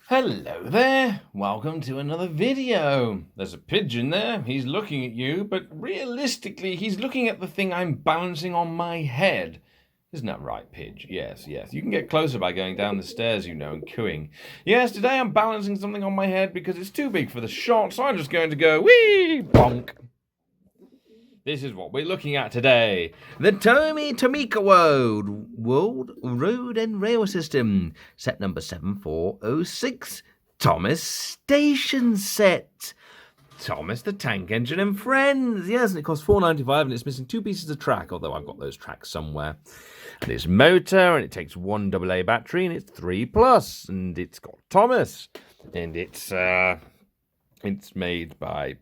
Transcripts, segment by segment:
Hello there, welcome to another video. There's a pigeon there, he's looking at you, but realistically he's looking at the thing I'm balancing on my head. Isn't that right, Pidge? Yes, yes. You can get closer by going down the stairs, you know, and cooing. Yes, today I'm balancing something on my head because it's too big for the shot, so I'm just going to go wee bonk. This is what we're looking at today. The Tomica Road and Rail System. Set number 7406. Thomas Station Set. Thomas the Tank Engine and Friends. Yes, and it costs $4.95 and it's missing two pieces of track, although I've got those tracks somewhere. And it's motor and it takes one AA battery and it's 3+. And it's got Thomas. And it's made by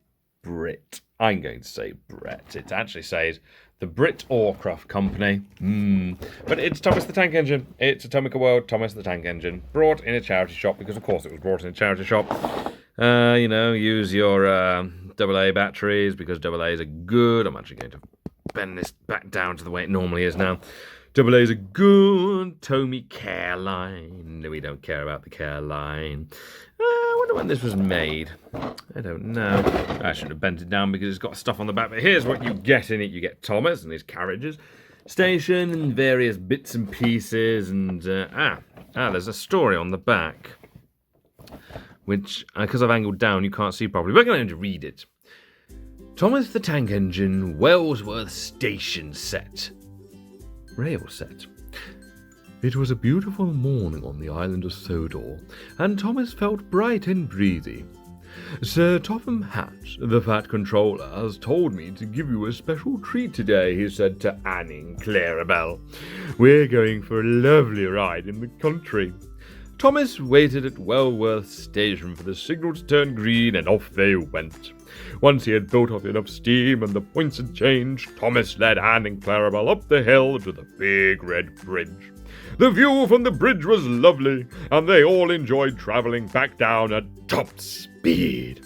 Brit. I'm going to say Brett. It actually says the Brit Orcroft Company. But it's Thomas the Tank Engine. It's a Tomica World Thomas the Tank Engine. Brought in a charity shop, because of course it was brought in a charity shop. Use your AA batteries, because AA's are good. I'm actually going to bend this back down to the way it normally is now. AA's a good Tomy care line. No, we don't care about the care line. I wonder when this was made. I don't know. I shouldn't have bent it down because it's got stuff on the back. But here's what you get in it. You get Thomas and his carriages, station, and various bits and pieces. And there's a story on the back, which, because I've angled down, you can't see properly. We're going to read it. Thomas the Tank Engine Wellsworth Station Set. Rail set. It was a beautiful morning on the island of Sodor, and Thomas felt bright and breezy. Sir Topham Hatch, the Fat Controller, has told me to give you a special treat today, he said to Anning Clarabelle. We're going for a lovely ride in the country. Thomas waited at Wellsworth Station for the signal to turn green, and off they went. Once he had built up enough steam and the points had changed, Thomas led Anne and Clarabelle up the hill to the big red bridge. The view from the bridge was lovely, and they all enjoyed travelling back down at top speed.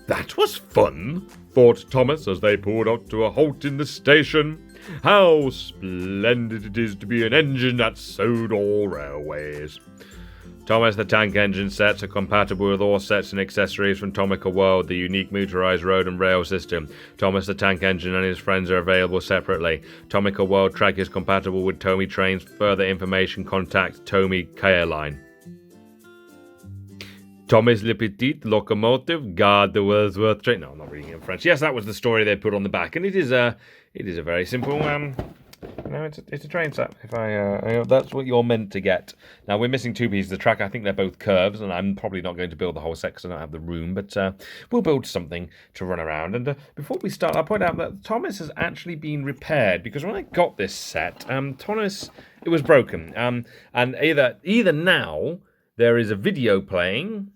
That was fun, thought Thomas as they pulled up to a halt in the station. How splendid it is to be an engine at Sodor Railways. Thomas the Tank Engine sets are compatible with all sets and accessories from Tomica World, the unique motorised road and rail system. Thomas the Tank Engine and his friends are available separately. Tomica World track is compatible with Tomica Trains. Further information, contact Tomica Line. Thomas Le Petit Locomotive, Gare de Wellsworth Train. No, I'm not reading it in French. Yes, that was the story they put on the back, and it is a very simple it's a train set. That's what you're meant to get. Now, we're missing two pieces of track. I think they're both curves, and I'm probably not going to build the whole set because I don't have the room, but we'll build something to run around. And before we start, I'll point out that Thomas has actually been repaired, because when I got this set, Thomas, it was broken. And either now there is a video playing.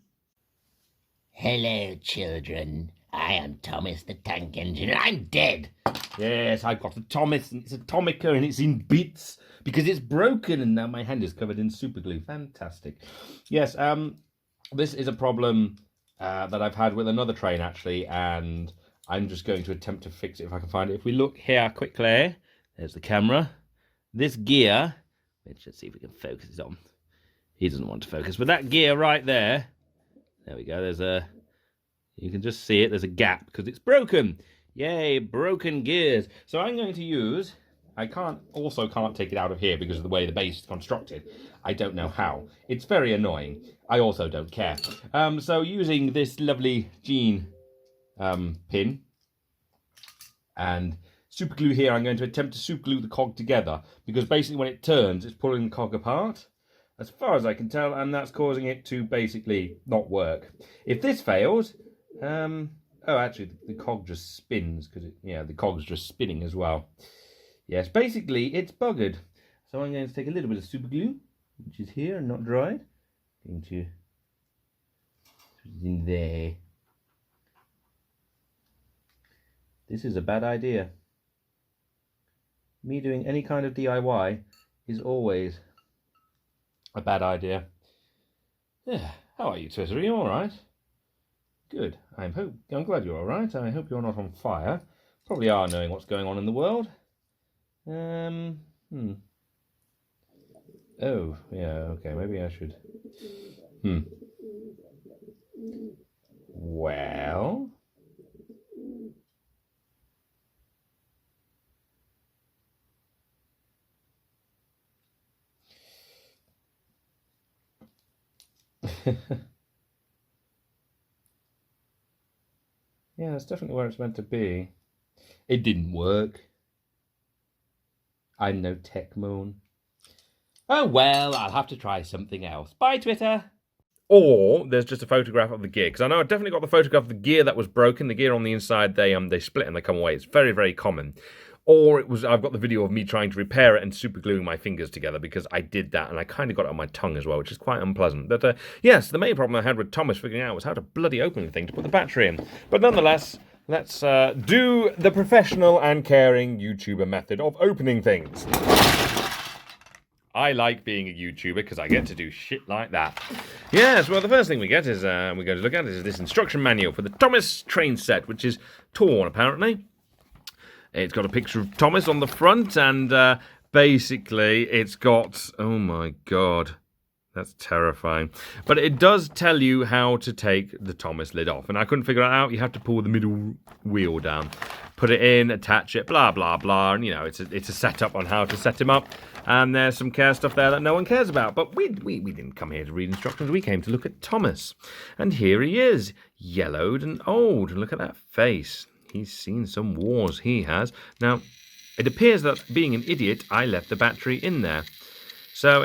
Hello, children. I am Thomas the Tank Engine, and I'm dead. Yes, I've got a Thomas, and it's a Tomica, and it's in bits because it's broken, and now my hand is covered in super glue. Fantastic. Yes, this is a problem that I've had with another train, actually, and I'm just going to attempt to fix it if I can find it. If we look here quickly, there's the camera. This gear, let's see if we can focus it on. He doesn't want to focus, but that gear right there, there we go, you can just see it, there's a gap because it's broken. Yay, broken gears. So I'm going to use, I can't take it out of here because of the way the base is constructed. I don't know how. It's very annoying. I also don't care. So using this lovely Gene pin and super glue here, I'm going to attempt to super glue the cog together, because basically when it turns, it's pulling the cog apart, as far as I can tell, and that's causing it to basically not work. If this fails, actually, the cog just spins, because the cog's just spinning as well. Yes, basically, it's buggered. So I'm going to take a little bit of super glue, which is here and not dried. Going to put it in there. This is a bad idea. Me doing any kind of DIY is always a bad idea. Yeah, how are you, Twitter? Are you all right? Good. I'm glad you're all right. I hope you're not on fire. Probably are, knowing what's going on in the world. Oh, yeah, okay, maybe I should... Well... Yeah, that's definitely where it's meant to be. It didn't work. I'm no tech moon. Oh well, I'll have to try something else. Bye, Twitter. Or there's just a photograph of the gear, because I know I definitely got the photograph of the gear that was broken. The gear on the inside, they split and they come away. It's very, very common. Or I've got the video of me trying to repair it and super gluing my fingers together, because I did that and I kind of got it on my tongue as well, which is quite unpleasant. But yes, the main problem I had with Thomas figuring out was how to bloody open the thing to put the battery in. But nonetheless, let's do the professional and caring YouTuber method of opening things. I like being a YouTuber because I get to do shit like that. Yes, well, the first thing we get is, we're going to look at is this instruction manual for the Tomica Trains set, which is torn, apparently. It's got a picture of Thomas on the front, and basically it's got... Oh, my God. That's terrifying. But it does tell you how to take the Thomas lid off, and I couldn't figure it out. You have to pull the middle wheel down, put it in, attach it, blah, blah, blah, and, you know, it's a setup on how to set him up. And there's some care stuff there that no one cares about. But we didn't come here to read instructions. We came to look at Thomas. And here he is, yellowed and old. Look at that face. He's seen some wars, he has. Now, it appears that being an idiot, I left the battery in there. So,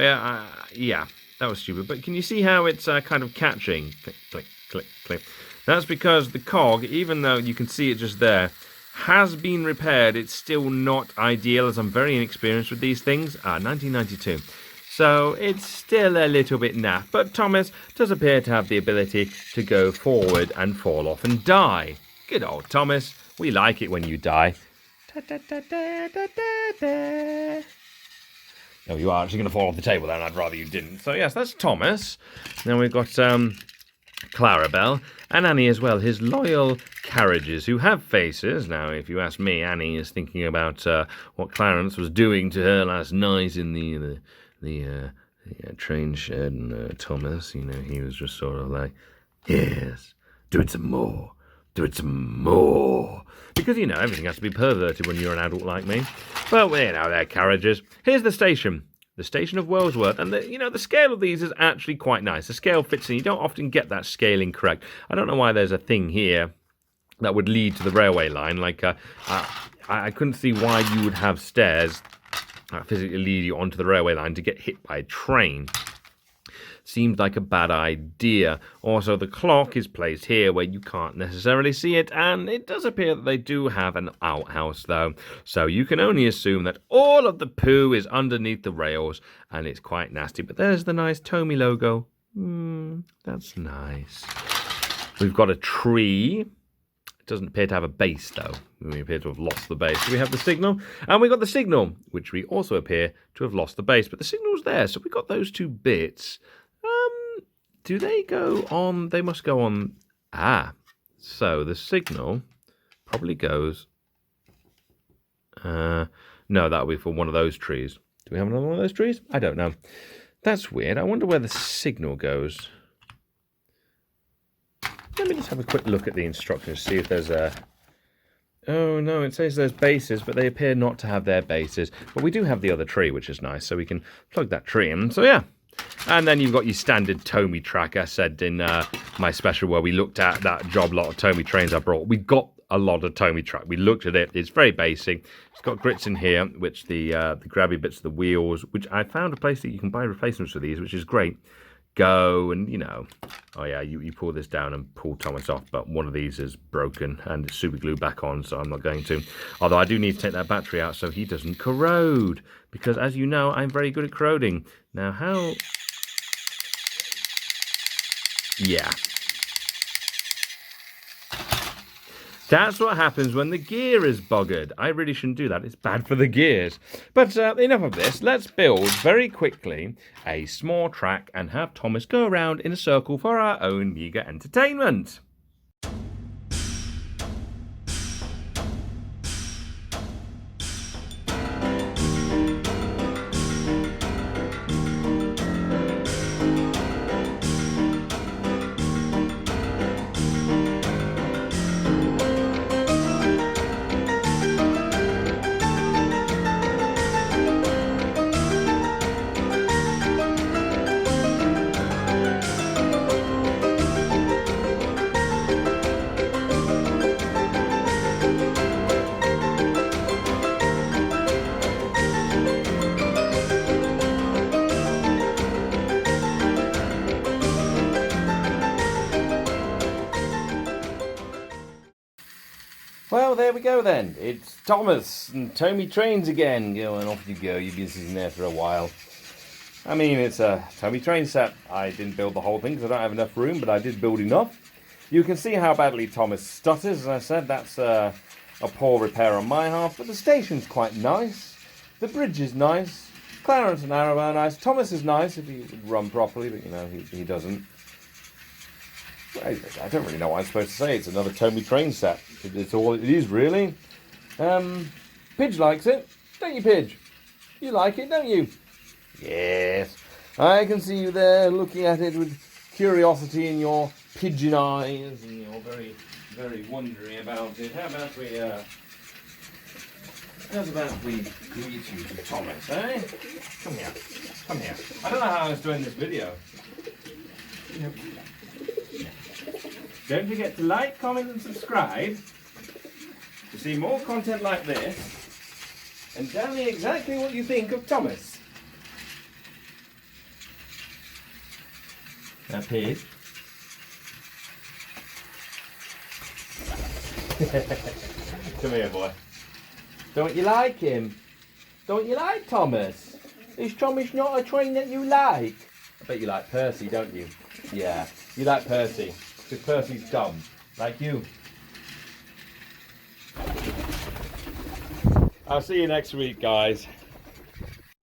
yeah, that was stupid. But can you see how it's kind of catching? Click, click, click, click. That's because the cog, even though you can see it just there, has been repaired. It's still not ideal, as I'm very inexperienced with these things. 1992. So it's still a little bit naff. But Thomas does appear to have the ability to go forward and fall off and die. Good old Thomas. We like it when you die. Oh, you are actually going to fall off the table then. I'd rather you didn't. So yes, that's Thomas. Now we've got Clarabelle and Annie as well, his loyal carriages who have faces. Now, if you ask me, Annie is thinking about what Clarence was doing to her last night in the train shed, and Thomas, you know, he was just sort of like, yes, do it some more, do it some more. Because, you know, everything has to be perverted when you're an adult like me. But, you know, they're carriages. Here's the station. The station of Worldsworth, and the scale of these is actually quite nice. The scale fits in. You don't often get that scaling correct. I don't know why there's a thing here that would lead to the railway line. Like, I couldn't see why you would have stairs that physically lead you onto the railway line to get hit by a train. Seemed like a bad idea. Also, the clock is placed here where you can't necessarily see it, and it does appear that they do have an outhouse, though. So you can only assume that all of the poo is underneath the rails, and it's quite nasty. But there's the nice Tomy logo. That's nice. We've got a tree. It doesn't appear to have a base, though. We appear to have lost the base. We have the signal, and we got the signal, which we also appear to have lost the base. But the signal's there, so we got those two bits. Do they go on? They must go on. So the signal probably goes. No, that'll be for one of those trees. Do we have another one of those trees? I don't know. That's weird. I wonder where the signal goes. Let me just have a quick look at the instructions, see if there's a... Oh, no, it says there's bases, but they appear not to have their bases. But we do have the other tree, which is nice, so we can plug that tree in. So, yeah. And then you've got your standard Tomy track, I said in my special where we looked at that job lot of Tomy trains I brought. We got a lot of Tomy track. We looked at it. It's very basic. It's got grits in here, which the grabby bits of the wheels, which I found a place that you can buy replacements for these, which is great. Go and, you know, oh yeah, you pull this down and pull Thomas off, but one of these is broken and it's super glued back on, so I'm not going to. Although I do need to take that battery out so he doesn't corrode, because as you know, I'm very good at corroding. Now, how... Yeah. That's what happens when the gear is buggered. I really shouldn't do that. It's bad for the gears. But enough of this. Let's build very quickly a small track and have Thomas go around in a circle for our own meagre entertainment. Well, there we go then. It's Thomas and Tomica Trains again. Going off you go. You've been sitting there for a while. I mean, it's a Tomica Train set. I didn't build the whole thing because I don't have enough room, but I did build enough. You can see how badly Thomas stutters. As I said, that's a poor repair on my half, but the station's quite nice. The bridge is nice. Clarence and Arrow are nice. Thomas is nice if he would run properly, but you know, he doesn't. I don't really know what I'm supposed to say. It's another Tomica Train set. It's all it is, really. Pidge likes it. Don't you, Pidge? You like it, don't you? Yes. I can see you there looking at it with curiosity in your pigeon eyes, and you're very, very wondering about it. How about we greet you to Thomas, eh? Come here. Come here. I don't know how I was doing this video. Yep. Don't forget to like, comment and subscribe to see more content like this, and tell me exactly what you think of Thomas. Now, Pete. Come here, boy. Don't you like him? Don't you like Thomas? Is Thomas not a train that you like? I bet you like Percy, don't you? Yeah, you like Percy. Because Percy's dumb, like you. I'll see you next week, guys.